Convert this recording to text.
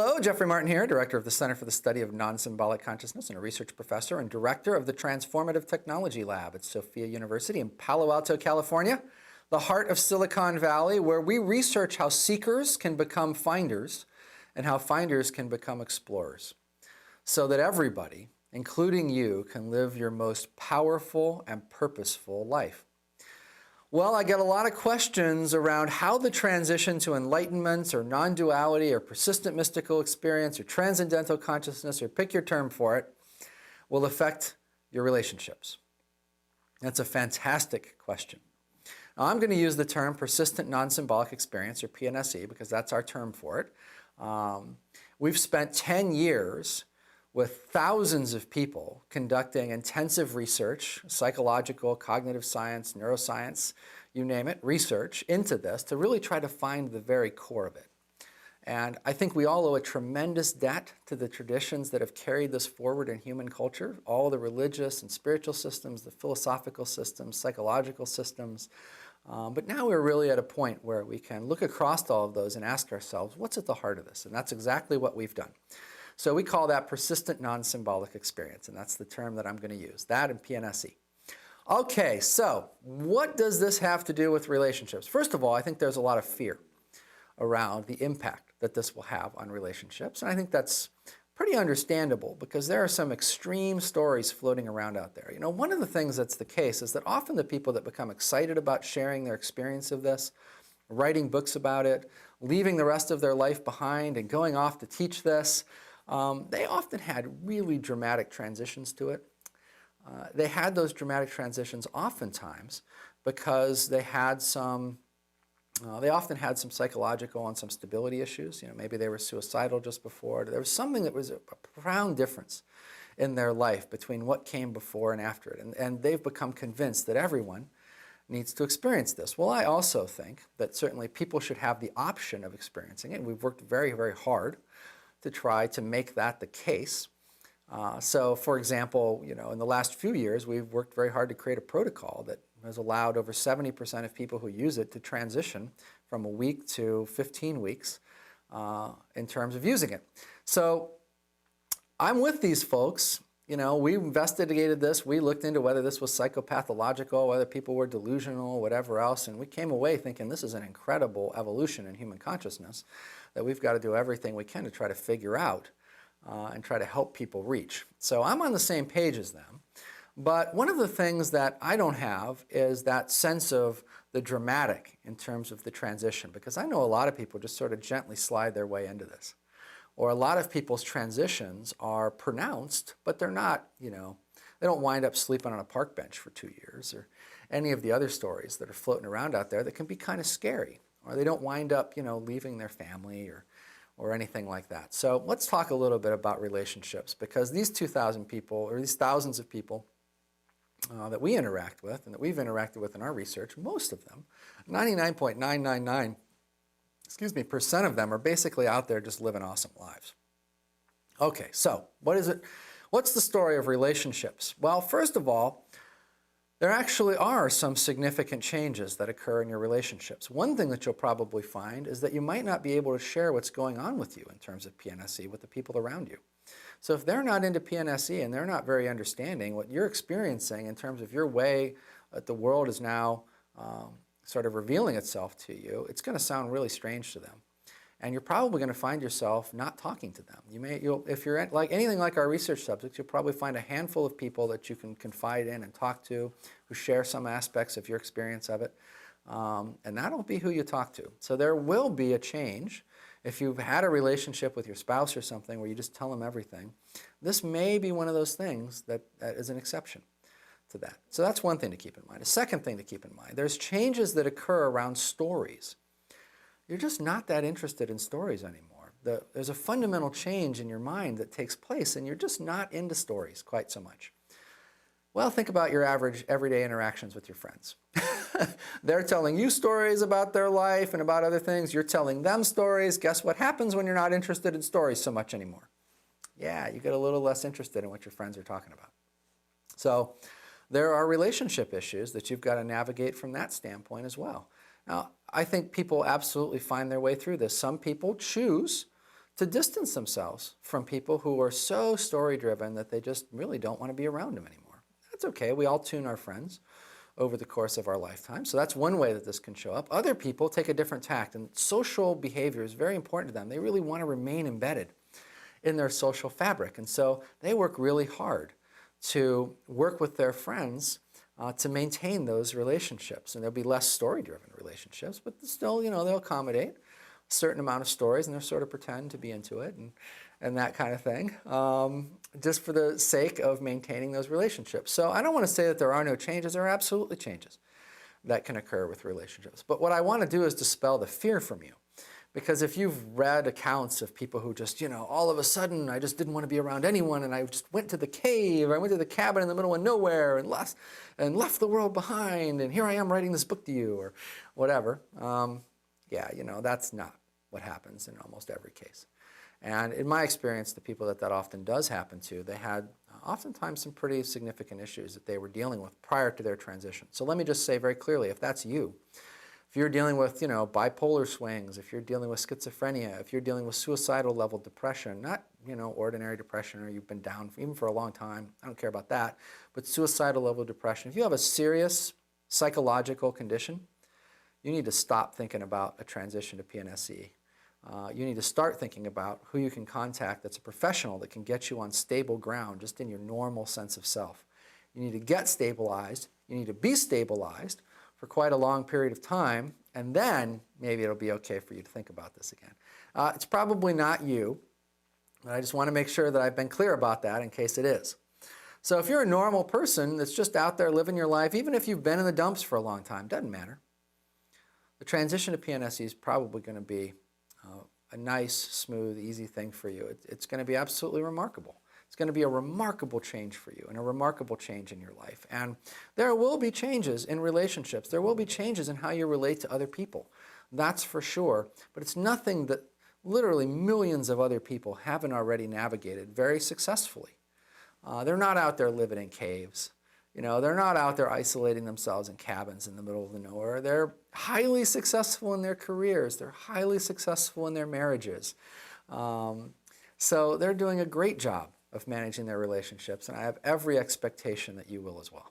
Hello, Jeffrey Martin here, Director of the Center for the Study of Non-Symbolic Consciousness and a research professor and Director of the Transformative Technology Lab at Sophia University in Palo Alto, California, the heart of Silicon Valley, where we research how seekers can become finders and how finders can become explorers, so that everybody, including you, can live your most powerful and purposeful life. Well, I get a lot of questions around how the transition to enlightenment or non-duality or persistent mystical experience or transcendental consciousness, or pick your term for it, will affect your relationships. That's a fantastic question. Now, I'm going to use the term Persistent Non-Symbolic Experience, or PNSE, because that's our term for it. We've spent 10 years with thousands of people conducting intensive research, psychological, cognitive science, neuroscience, you name it, research into this to really try to find the very core of it. And I think we all owe a tremendous debt to the traditions that have carried this forward in human culture, all the religious and spiritual systems, the philosophical systems, psychological systems. But now we're really at a point where we can look across all of those and ask ourselves, what's at the heart of this? And that's exactly what we've done. So we call that Persistent Non-Symbolic Experience, and that's the term that I'm going to use, that and PNSE. Okay, so what does this have to do with relationships? First of all, I think there's a lot of fear around the impact that this will have on relationships, and I think that's pretty understandable because there are some extreme stories floating around out there. You know, one of the things that's the case is that often the people that become excited about sharing their experience of this, writing books about it, leaving the rest of their life behind and going off to teach this, they often had really dramatic transitions to it. They had those dramatic transitions oftentimes because they had they often had some psychological and some stability issues. You know, maybe they were suicidal just before. There was something that was a profound difference in their life between what came before and after it. And they've become convinced that everyone needs to experience this. Well, I also think that certainly people should have the option of experiencing it. And we've worked very, very hard to try to make that the case. So, for example, you know, in the last few years, we've worked very hard to create a protocol that has allowed over 70% of people who use it to transition from a week to 15 weeks in terms of using it. So I'm with these folks. You know, we investigated this. We looked into whether this was psychopathological, whether people were delusional, whatever else, and we came away thinking this is an incredible evolution in human consciousness that we've got to do everything we can to try to figure out and try to help people reach. So I'm on the same page as them. But one of the things that I don't have is that sense of the dramatic in terms of the transition, because I know a lot of people just sort of gently slide their way into this. Or a lot of people's transitions are pronounced, but they're not, you know, they don't wind up sleeping on a park bench for 2 years, or any of the other stories that are floating around out there that can be kind of scary. Or they don't wind up, you know, leaving their family or anything like that. So let's talk a little bit about relationships, because these 2,000 people, or these thousands of people that we interact with and that we've interacted with in our research, most of them, 99.999%, percent of them are basically out there just living awesome lives. Okay, so what is it? What's the story of relationships? Well, first of all, there actually are some significant changes that occur in your relationships. One thing that you'll probably find is that you might not be able to share what's going on with you in terms of PNSE with the people around you. So if they're not into PNSE and they're not very understanding what you're experiencing in terms of your way that the world is now sort of revealing itself to you, it's going to sound really strange to them. And you're probably going to find yourself not talking to them. If you're like anything like our research subjects, you'll probably find a handful of people that you can confide in and talk to who share some aspects of your experience of it. And that'll be who you talk to. So there will be a change. If you've had a relationship with your spouse or something where you just tell them everything, this may be one of those things that is an exception to that. So that's one thing to keep in mind. A second thing to keep in mind, there's changes that occur around stories. You're just not that interested in stories anymore. There's a fundamental change in your mind that takes place, and you're just not into stories quite so much. Well, think about your average everyday interactions with your friends. They're telling you stories about their life and about other things. You're telling them stories. Guess what happens when you're not interested in stories so much anymore? Yeah, you get a little less interested in what your friends are talking about. So there are relationship issues that you've got to navigate from that standpoint as well. Now, I think people absolutely find their way through this. Some people choose to distance themselves from people who are so story-driven that they just really don't want to be around them anymore. That's okay. We all tune our friends over the course of our lifetime. So that's one way that this can show up. Other people take a different tact, and social behavior is very important to them. They really want to remain embedded in their social fabric, and so they work really hard to work with their friends to maintain those relationships. And there'll be less story-driven relationships, but still, they'll accommodate a certain amount of stories, and they'll sort of pretend to be into it and that kind of thing, just for the sake of maintaining those relationships. So I don't want to say that there are no changes. There are absolutely changes that can occur with relationships. But what I want to do is dispel the fear from you. Because if you've read accounts of people who just, all of a sudden, I just didn't want to be around anyone, and I just went to the cave, I went to the cabin in the middle of nowhere and left the world behind, and here I am writing this book to you, or whatever, that's not what happens in almost every case. And in my experience, the people that often does happen to, they had oftentimes some pretty significant issues that they were dealing with prior to their transition. So let me just say very clearly, if that's you, if you're dealing with, bipolar swings, if you're dealing with schizophrenia, if you're dealing with suicidal level depression, not, ordinary depression, or you've been down even for a long time, I don't care about that, but suicidal level depression, if you have a serious psychological condition, you need to stop thinking about a transition to PNSE. You need to start thinking about who you can contact that's a professional that can get you on stable ground, just in your normal sense of self. You need to get stabilized. You need to be stabilized for quite a long period of time, and then maybe it'll be okay for you to think about this again. It's probably not you, but I just want to make sure that I've been clear about that in case it is. So if you're a normal person that's just out there living your life, even if you've been in the dumps for a long time, doesn't matter. The transition to PNSE is probably going to be a nice, smooth, easy thing for you. It's going to be absolutely remarkable. It's going to be a remarkable change for you and a remarkable change in your life. And there will be changes in relationships. There will be changes in how you relate to other people. That's for sure. But it's nothing that literally millions of other people haven't already navigated very successfully. They're not out there living in caves. They're not out there isolating themselves in cabins in the middle of the nowhere. They're highly successful in their careers. They're highly successful in their marriages. So they're doing a great job of managing their relationships, and I have every expectation that you will as well.